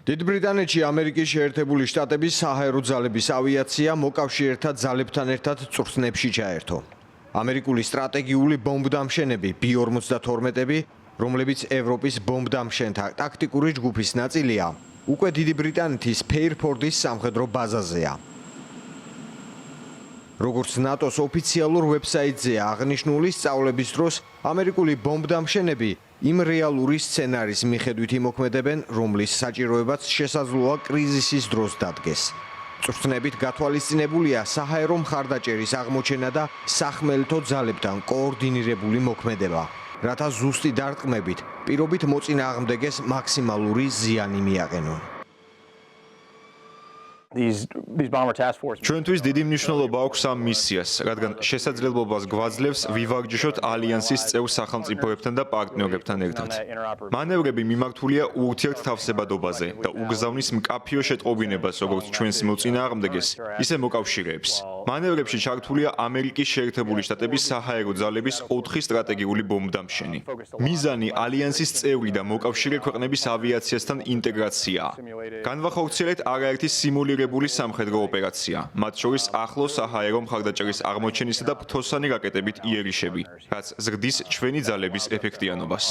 დიდ ბრიტანეთში ამერიკის შეერთებული შტატების საჰაერო ძალების ავიაცია მოკავშირეთა ძალებთან ერთად წვრთნებში ჩაერთო. ამერიკული სტრატეგიული ბომბდამშენები B-52-ები, რომლებიც ევროპის ბომბდამშენთა ტაქტიკური ჯგუფის ნაწილია, უკვე დიდი ბრიტანეთის ფეირფორდის სამხედრო ბაზაზეა. როგორც ნატოს ოფიციალურ ვებსაიტზეა აღნიშნული, სწავლების დროს ამერიკული ბომბდამშენები იმ რეალური სცენარის მიხედვით იმოქმედებენ, რომლის საჭიროებაც შესაძლოა კრიზისის დროს დადგეს. წვრთნებით გათვალისწინებულია საჰაერო მხარდაჭერის აღმოჩენა და სახმელეთო ძალებთან კოორდინირებული მოქმედება, რათა ზუსტი დარტყმებით პირობით მოწინააღმდეგეს მაქსიმალური ზიანი მიაყენონ. ჩვენთვის დიდი მნიშვნელობა აქვს ამ მისიას, რადგან შესაძლებლობას გვაძლევს ვივარჯიშოთ ალიანსის წევრ სახელმწიფოებთან და პარტნიორებთან ერთად. მანევრები მიმართულია ურთიერთთავსებადობაზე და უგზავნის მკაფიო შეტყობინებას როგორც ჩვენს მოწინააღმდეგეს, ისე მოკავშირეებს. მანევრებში ჩართულია ამერიკის შეერთებული შტატების საჰაერო ძალების 4 სტრატეგიული ბომბდამშენი. მიზანი ალიანსის წევრი და მოკავშირე ქვეყნების ავიაციასთან ინტეგრაციაა. განვახორციელეთ არაერთი სიმულირებული სამხედრო ოპერაცია, მათ შორის ახლო საჰაერო მხარდაჭერის აღმოჩენისა და ფრთოსანი რაკეტებით იერიშები, რაც ზრდის ჩვენი ძალების ეფექტიანობას.